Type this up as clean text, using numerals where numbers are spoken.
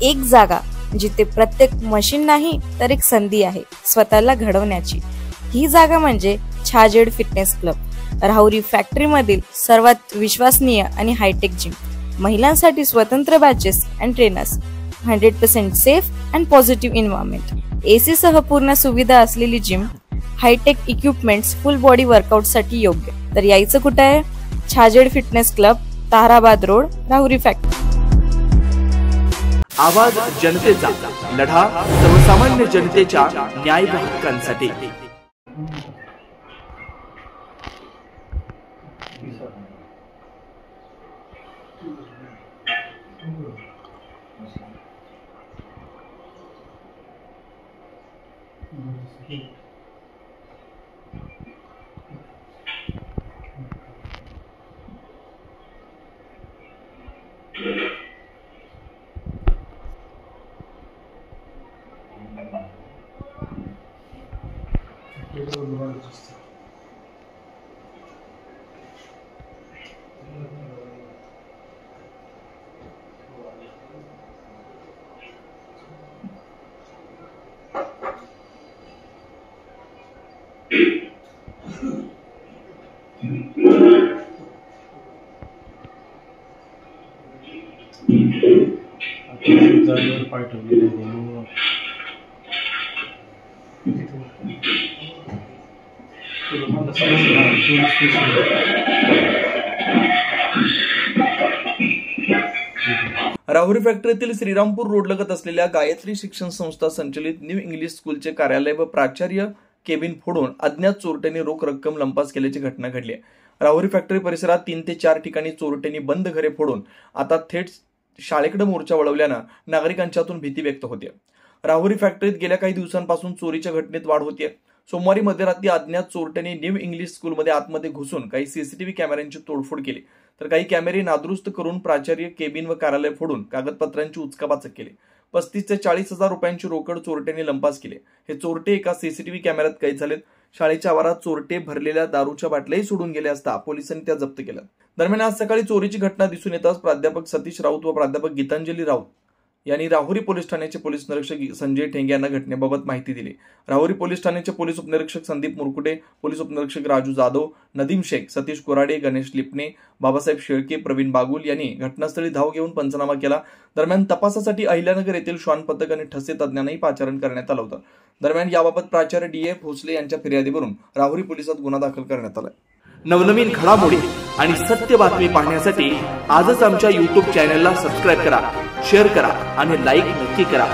एक जागा जिथे प्रत्येक मशीन नाही तर एक संधी आहे स्वतःला घडवण्याची। ही जागा म्हणजे Chhajed fitness club, Rahuri factory मधील सर्वात विश्वसनीय आणि हायटेक जिम। महिलांसाठी स्वतंत्र batches and trainers, 100% safe and positive environment, AC सह पूर्ण सुविधा असलेली gym, high tech equipments, full body workout साठी योग्य। तर यायचं कुठे आहे? Chhajed fitness club, Tarabad road, Rahuri factory. आवाज जनतेचा, लढा सर्वसामान्य जनतेच्या न्याय व हक्कांसाठी। राहुरी फॅक्टरीतील श्रीरामपूर रोड लगत असलेल्या गायत्री शिक्षण संस्था संचलित न्यू इंग्लिश स्कूलचे कार्यालय व प्राचार्य केबिन फोडून अज्ञात चोरट्यांनी रोख रक्कम लंपास केल्याची घटना घडली आहे। राहुरी फॅक्टरी परिसरात 3 ते 4 ठिकाणी चोरट्यांनी बंद घरे फोडून आता थेट शाळेकडे मोर्चा वळवल्यानं नागरिकांच्यातून भीती व्यक्त होते। राहुरी फॅक्टरीत गेल्या काही दिवसांपासून चोरीच्या घटनेत वाढ होते। सोमवारी मध्यरात्री अज्ञात चोरट्यांनी न्यू इंग्लिश स्कूलमध्ये आतमध्ये घुसून काही सीसीटीव्ही कॅमेऱ्यांची तोडफोड केली, तर काही कॅमेरे नादुरुस्त करून प्राचार्य केबिन व कार्यालय फोडून कागदपत्रांची उचकापाचक केली। 35 ते 40 हजार रुपयांची रोकड चोरट्यांनी लंपास केली। हे चोरटे एका सीसीटीव्ही कॅमेऱ्यात कैद झालेत। शाळेच्या आवारात चोरटे भरलेल्या दारूच्या बाटल्याही सोडून गेले असता पोलिसांनी त्या जप्त केल्या। दरम्यान आज सकाळी चोरीची घटना दिसून येताच प्राध्यापक सतीश राऊत व प्राध्यापक गीतांजली राऊत यांनी राहुरी पोलीस ठाण्याचे पोलीस निरीक्षक संजय ठेंगे यांना घटनेबाबत माहिती दिली। राहुरी पोलीस ठाण्याचे पोलीस उपनिरीक्षक संदीप मुरकुटे, पोलीस उपनिरीक्षक राजू जाधव, नदीम शेख, सतीश कोराडे, गणेश लिपणे, बाबासाहेब शेळके, प्रवीण बागुल यांनी घटनास्थळी धाव घेऊन पंचनामा केला। दरम्यान तपासासाठी अहिल्यानगर येथील श्वान पथक आणि ठसे तज्ञांनाही पाचारण करण्यात आलं होतं। दरम्यान याबाबत प्राचार्य DA भोसले यांच्या फिर्यादीवरून राहुरी पोलिसात गुन्हा दाखल करण्यात आला। नवनवीन घडामोडी आणि सत्य बातमी पाहण्यासाठी आजच आमच्या YouTube चॅनलला सबस्क्राइब करा, शेअर करा आणि लाईक नक्की करा।